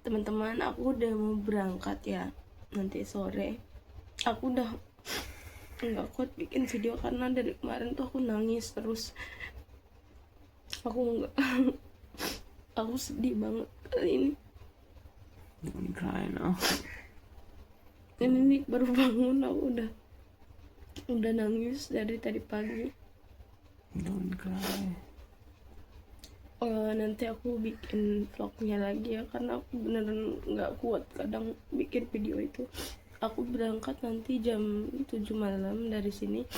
Teman-teman, aku udah mau berangkat ya nanti sore. Aku udah nggak kuat bikin video karena dari kemarin tuh aku nangis terus. Aku nggak aku sedih banget kali ini. Don't cry now. Ini nih baru bangun, aku udah nangis dari tadi pagi. Don't cry. Nanti aku bikin vlognya lagi ya, karena aku beneran nggak kuat kadang bikin video itu. Aku berangkat nanti jam 7 malam dari sini.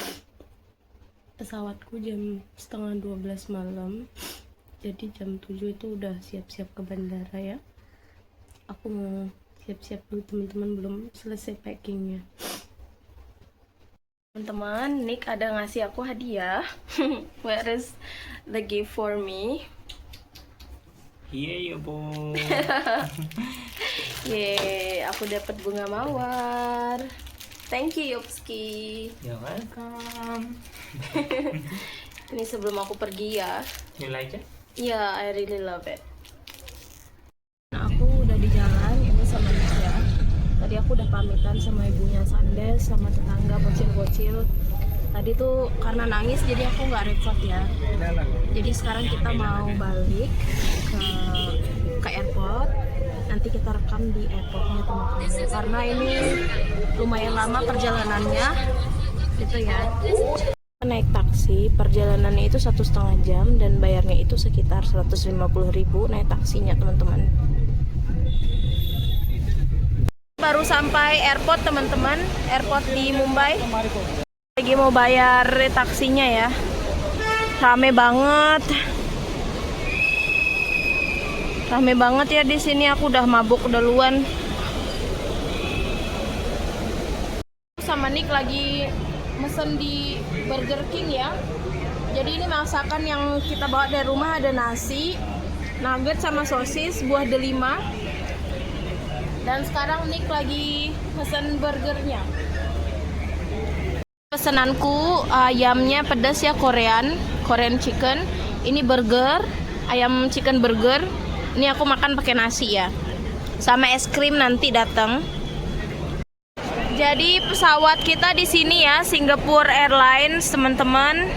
Pesawatku jam setengah 12 malam. Jadi jam 7 itu udah siap-siap ke bandara ya. Aku mau siap-siap dulu, teman-teman belum selesai packingnya. Teman-teman, Nick ada ngasih aku hadiah. Where is the gift for me? Here you go. Yeay, aku dapat bunga mawar. Thank you, Yopski. You're welcome. Ini sebelum aku pergi ya. You like it? Yeah, I really love it. Nah, aku udah di jalan ini sama Nisha. Tadi aku udah pamitan sama ibunya Sandes, sama tetangga bocil-bocil. Tadi tuh karena nangis jadi aku nggak record ya. Jadi sekarang kita mau balik ke airport. Nanti kita rekam di airportnya teman-teman. Karena ini lumayan lama perjalanannya, gitu ya. Naik taksi, perjalanannya itu 1,5 jam dan bayarnya itu sekitar 150.000 naik taksinya teman-teman. Baru sampai airport teman-teman, airport di Mumbai. Lagi mau bayar taksinya ya. Rame banget. Rame banget ya di sini, aku udah mabuk duluan. Sama Nick lagi mesen di Burger King ya. Jadi ini masakan yang kita bawa dari rumah, ada nasi, nugget sama sosis, buah delima. Dan sekarang Nick lagi mesen burgernya. Pesenanku ayamnya pedas ya, Korean chicken. Ini burger, ayam chicken burger. Ini aku makan pakai nasi ya. Sama es krim nanti datang. Jadi pesawat kita di sini ya, Singapore Airlines teman-teman.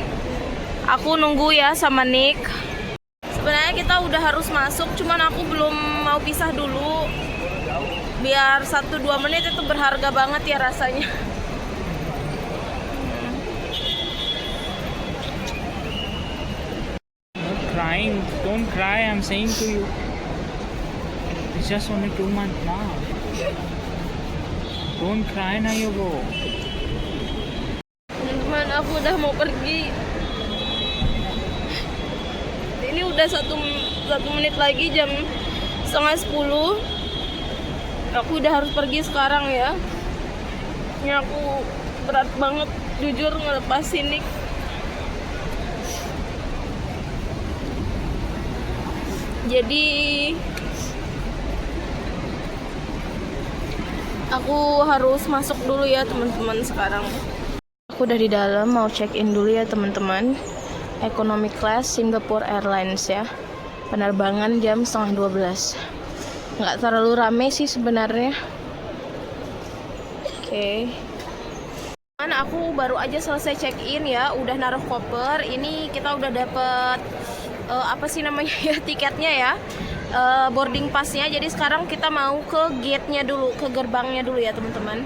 Aku nunggu ya sama Nick. Sebenarnya kita udah harus masuk, cuman aku belum mau pisah dulu. Biar 1-2 menit itu berharga banget ya rasanya. Crying. Don't cry. I'm saying to you. It's just only 2 months now. Don't cry now, you go. Teman-teman, aku udah mau pergi. Ini udah satu menit lagi, jam 9:30. Aku udah harus pergi sekarang ya. Ini aku berat banget jujur ngelepasin Nick. Jadi aku harus masuk dulu ya teman-teman sekarang. Aku udah di dalam, mau check in dulu ya teman-teman. Economy class Singapore Airlines ya. Penerbangan jam 11:30. Nggak terlalu rame sih sebenarnya. Oke. Aku baru aja selesai check in ya, udah naruh koper. Ini kita udah dapet apa sih namanya ya, tiketnya ya, boarding passnya. Jadi sekarang kita mau ke gate-nya dulu, ke gerbangnya dulu ya teman-teman.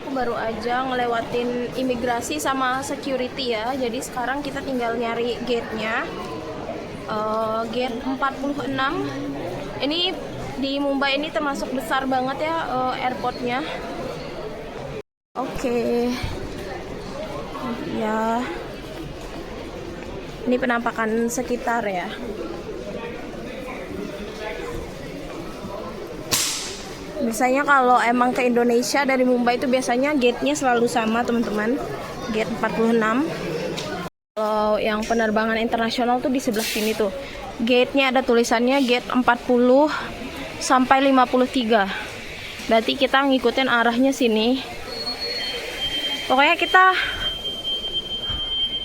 Aku baru aja ngelewatin imigrasi sama security ya. Jadi sekarang kita tinggal nyari gate-nya. Gate 46. Ini di Mumbai ini termasuk besar banget ya airportnya. Oke. Ya. Ini penampakan sekitar ya. Biasanya kalau emang ke Indonesia dari Mumbai itu biasanya gate-nya selalu sama teman-teman. Gate 46. Kalau yang penerbangan internasional tuh di sebelah sini tuh. Gate-nya ada tulisannya gate 40 sampai 53. Berarti kita ngikutin arahnya sini. Pokoknya kita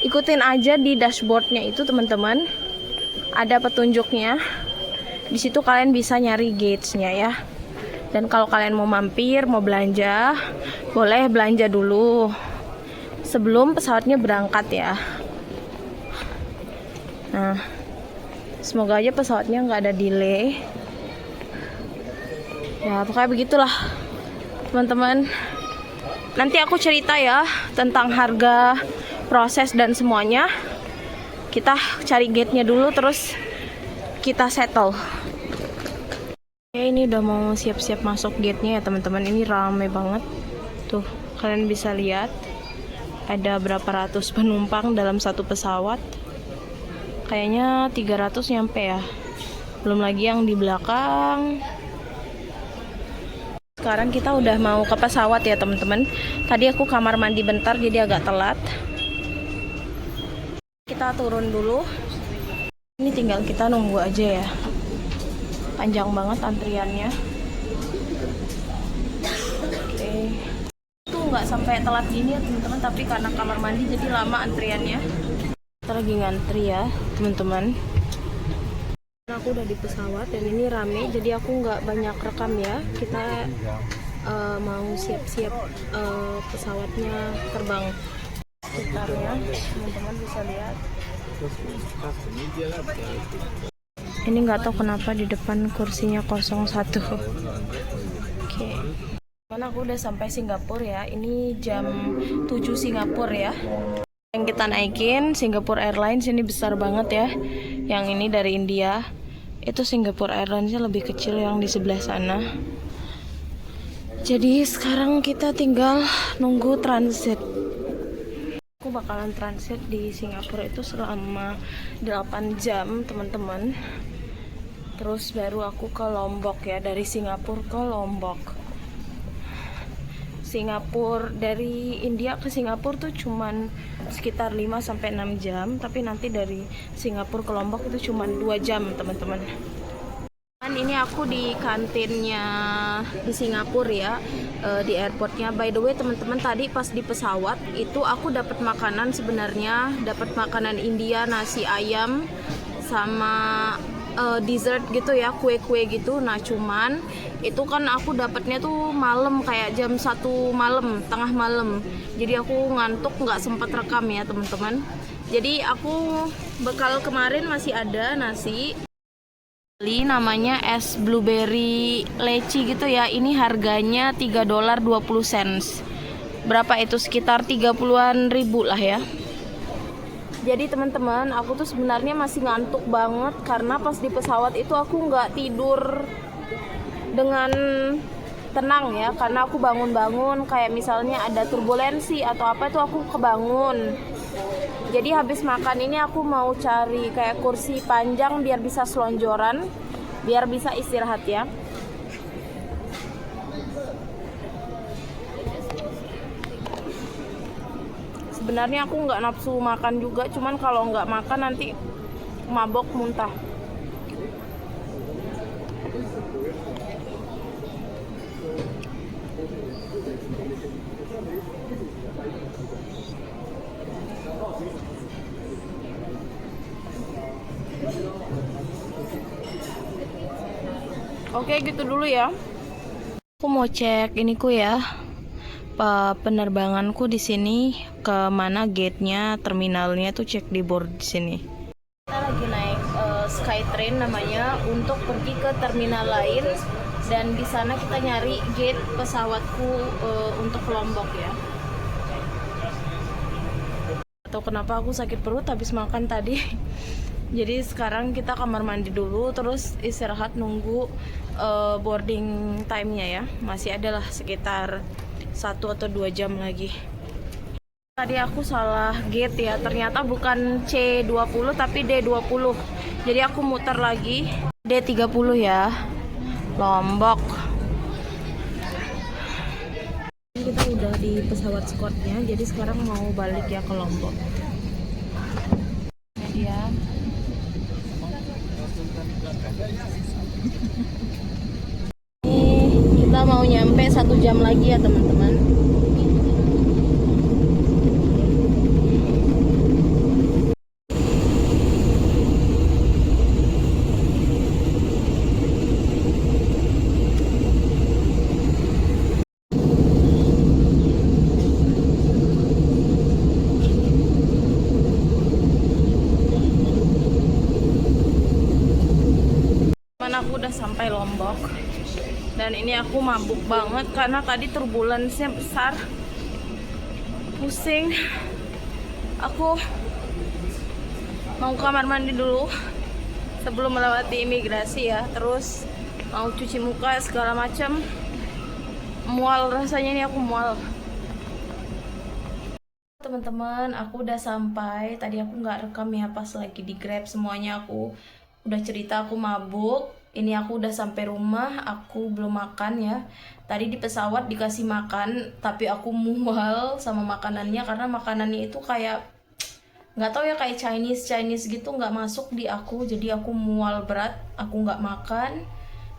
ikutin aja di dashboardnya itu teman-teman. Ada petunjuknya. Di situ kalian bisa nyari gate-nya ya. Dan kalau kalian mau mampir, mau belanja, boleh belanja dulu sebelum pesawatnya berangkat ya. Nah, semoga aja pesawatnya nggak ada delay. Ya, pokoknya begitulah teman-teman. Nanti aku cerita ya tentang harga, proses dan semuanya. Kita cari gate-nya dulu terus kita settle. Oke, ini udah mau siap-siap masuk gate-nya ya teman-teman. Ini ramai banget. Tuh, kalian bisa lihat ada berapa ratus penumpang dalam satu pesawat. Kayaknya 300 nyampe ya. Belum lagi yang di belakang. Sekarang kita udah mau ke pesawat ya teman-teman. Tadi aku kamar mandi bentar jadi agak telat. Kita turun dulu. Ini tinggal kita nunggu aja ya. Panjang banget antriannya. Oke. Itu nggak sampai telat gini ya teman-teman, tapi karena kamar mandi jadi lama antriannya. Kita lagi ngantri ya teman-teman. Aku udah di pesawat dan ini rame, jadi aku nggak banyak rekam ya. Kita mau siap-siap pesawatnya terbang. Sekitarnya teman-teman bisa lihat. Ini nggak tahu kenapa di depan kursinya 01. Oke. Mana aku udah sampai Singapura ya. Ini jam 7 Singapura ya. Yang kita naikin Singapore Airlines ini besar banget ya. Yang ini dari India. Itu Singapore Airlines-nya lebih kecil yang di sebelah sana. Jadi sekarang kita tinggal nunggu transit. Aku bakalan transit di Singapura itu selama 8 jam teman-teman. Terus baru aku ke Lombok ya, dari Singapura ke Lombok. Singapura dari India ke Singapura tuh cuman sekitar 5-6 jam, tapi nanti dari Singapura ke Lombok itu cuman 2 jam teman-teman. Ini aku di kantinnya di Singapura ya, di airportnya. By the way teman-teman, tadi pas di pesawat itu aku dapat makanan, sebenarnya dapat makanan India, nasi ayam sama dessert gitu ya, kue-kue gitu. Nah cuman itu kan aku dapatnya tuh malam, kayak jam 1 malam, tengah malam. Jadi aku ngantuk, nggak sempat rekam ya teman-teman. Jadi aku bekal kemarin masih ada nasi. Namanya es blueberry leci gitu ya. Ini harganya $3.20. Berapa itu? Sekitar 30-an ribu lah ya. Jadi teman-teman, aku tuh sebenarnya masih ngantuk banget karena pas di pesawat itu aku nggak tidur dengan tenang ya, karena aku bangun-bangun kayak misalnya ada turbulensi atau apa itu aku kebangun. Jadi habis makan ini aku mau cari kayak kursi panjang biar bisa selonjoran, biar bisa istirahat ya. Sebenarnya aku nggak nafsu makan juga, cuman kalau nggak makan nanti mabok muntah. Oke, gitu dulu ya. Aku mau cek iniku ya, penerbanganku di sini ke mana gate-nya, terminalnya tuh cek di board di sini. Kita lagi naik Skytrain namanya untuk pergi ke terminal lain, dan di sana kita nyari gate pesawatku untuk Lombok ya. Atau kenapa aku sakit perut habis makan tadi. Jadi sekarang kita kamar mandi dulu, terus istirahat nunggu boarding time-nya ya. Masih adalah sekitar 1 atau 2 jam lagi. Tadi aku salah gate ya, ternyata bukan C20 tapi D20. Jadi aku muter lagi D30 ya, Lombok. Kita udah di pesawat Scottnya, jadi sekarang mau balik ya ke Lombok. Ini dia. Kita mau nyampe 1 jam lagi ya teman-teman. teman-teman, aku udah sampai Lombok. Dan ini aku mabuk banget karena tadi turbulensnya besar. Pusing. Aku mau kamar mandi dulu sebelum melewati imigrasi ya. Terus mau cuci muka segala macam. Mual rasanya, ini aku mual. Teman-teman, aku udah sampai. Tadi aku nggak rekam ya pas lagi di Grab, semuanya aku udah cerita aku mabuk. Ini aku udah sampai rumah, aku belum makan ya. Tadi di pesawat dikasih makan, tapi aku mual sama makanannya karena makanannya itu kayak nggak tahu ya, kayak Chinese gitu, nggak masuk di aku. Jadi aku mual berat, aku nggak makan.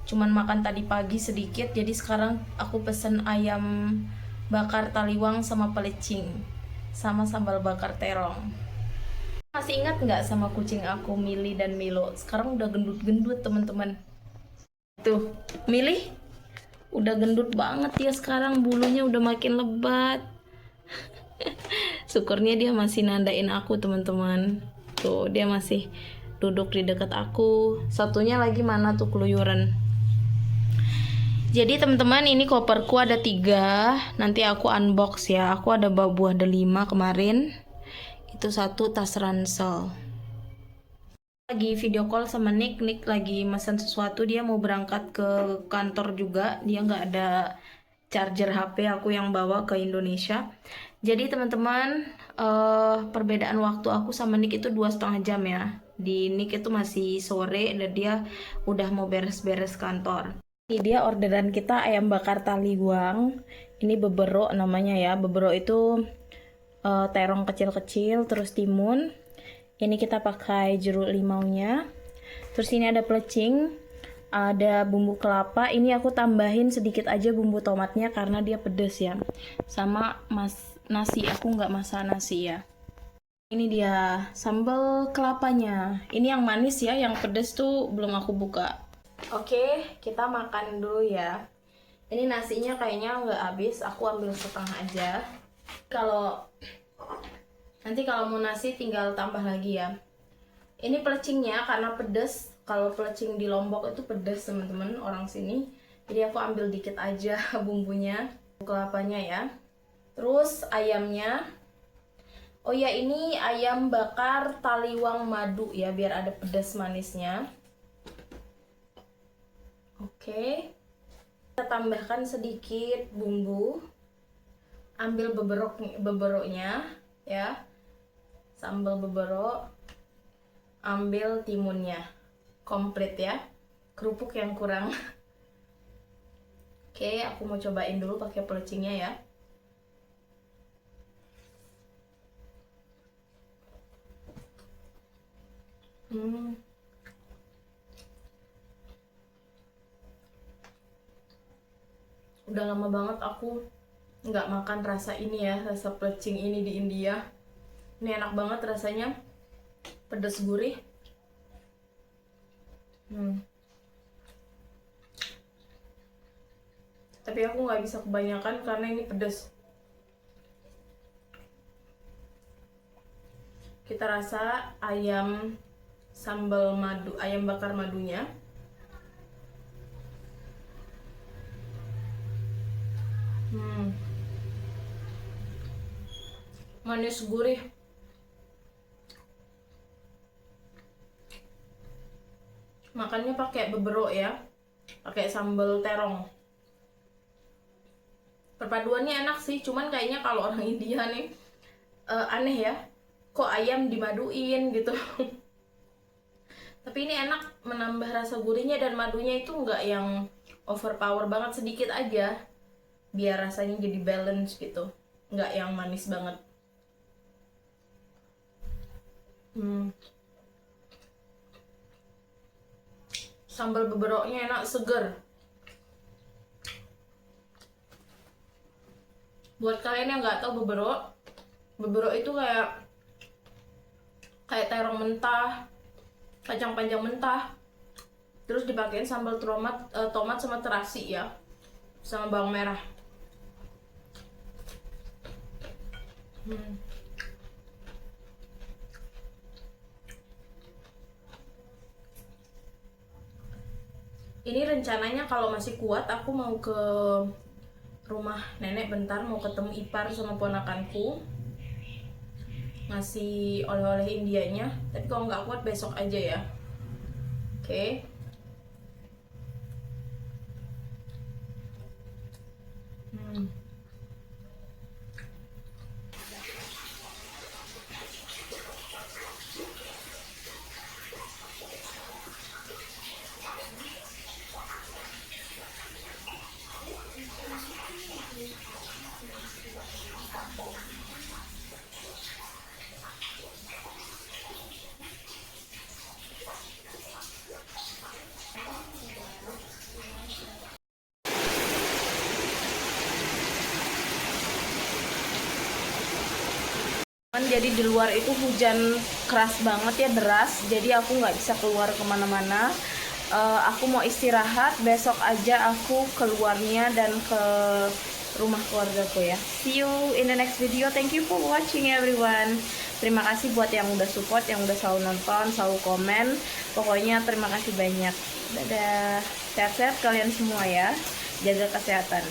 Cuman makan tadi pagi sedikit. Jadi sekarang aku pesen ayam bakar taliwang sama pelecing, sama sambal bakar terong. Masih ingat nggak sama kucing aku, Mili dan Milo? Sekarang udah gendut-gendut teman-teman. Tuh, Mili udah gendut banget ya sekarang, bulunya udah makin lebat. Syukurnya dia masih nandain aku teman-teman. Tuh, dia masih duduk di dekat aku. Satunya lagi mana tuh keluyuran. Jadi teman-teman, ini koperku ada 3. Nanti aku unbox ya. Aku ada bawa buah delima kemarin. Itu 1 tas ransel. Lagi video call sama Nick lagi pesan sesuatu. Dia mau berangkat ke kantor juga. Dia nggak ada charger HP, aku yang bawa ke Indonesia. Jadi teman-teman, perbedaan waktu aku sama Nick itu 2,5 jam ya. Di Nick itu masih sore dan dia udah mau beres-beres kantor. Ini dia orderan kita, ayam bakar taliwang. Ini bebero namanya ya. Bebero itu terong kecil-kecil, terus timun. Ini kita pakai jeruk limaunya. Terus ini ada pelecing, ada bumbu kelapa. Ini aku tambahin sedikit aja bumbu tomatnya karena dia pedes ya. Sama nasi, aku nggak masak nasi ya. Ini dia sambal kelapanya. Ini yang manis ya, yang pedes tuh belum aku buka. Oke, kita makan dulu ya. Ini nasinya kayaknya nggak habis, aku ambil setengah aja. Nanti kalau mau nasi tinggal tambah lagi ya. Ini pelecingnya karena pedes. Kalau pelecing di Lombok itu pedes teman-teman, orang sini. Jadi aku ambil dikit aja bumbunya, kelapanya ya. Terus ayamnya. Oh ya, ini ayam bakar taliwang madu ya, biar ada pedas manisnya. Oke, kita tambahkan sedikit bumbu. Ambil beberoknya ya, sambal beberok. Ambil timunnya, komplit ya. Kerupuk yang kurang. Oke, aku mau cobain dulu pakai pelecingnya ya. Udah lama banget aku nggak makan rasa ini ya, rasa pelecing ini di India. Ini enak banget rasanya, pedas gurih. Tapi aku nggak bisa kebanyakan karena ini pedas. Kita rasa ayam sambal madu, ayam bakar madunya. Manis gurih. Makannya pakai beberok ya, pakai sambal terong. Perpaduannya enak sih, cuman kayaknya kalau orang India nih aneh ya, kok ayam dimaduin gitu. Tapi ini enak, menambah rasa gurihnya, dan madunya itu nggak yang overpower banget, sedikit aja biar rasanya jadi balance gitu, nggak yang manis banget. Sambal beberoknya enak, seger. Buat kalian yang nggak tahu beberok itu kayak terong mentah, kacang panjang mentah, terus dipakein sambal tomat sama terasi ya, sama bawang merah. Ini rencananya kalau masih kuat aku mau ke rumah nenek bentar, mau ketemu ipar sama ponakanku, ngasih oleh-oleh Indianya. Tapi kalau nggak kuat besok aja ya. Oke. Jadi di luar itu hujan keras banget ya, deras. Jadi aku nggak bisa keluar kemana-mana. Aku mau istirahat. Besok aja aku keluarnya dan ke rumah keluargaku ya. See you in the next video. Thank you for watching everyone. Terima kasih buat yang udah support, yang udah selalu nonton, selalu komen. Pokoknya terima kasih banyak. Dadah. Sehat-sehat kalian semua ya. Jaga kesehatan.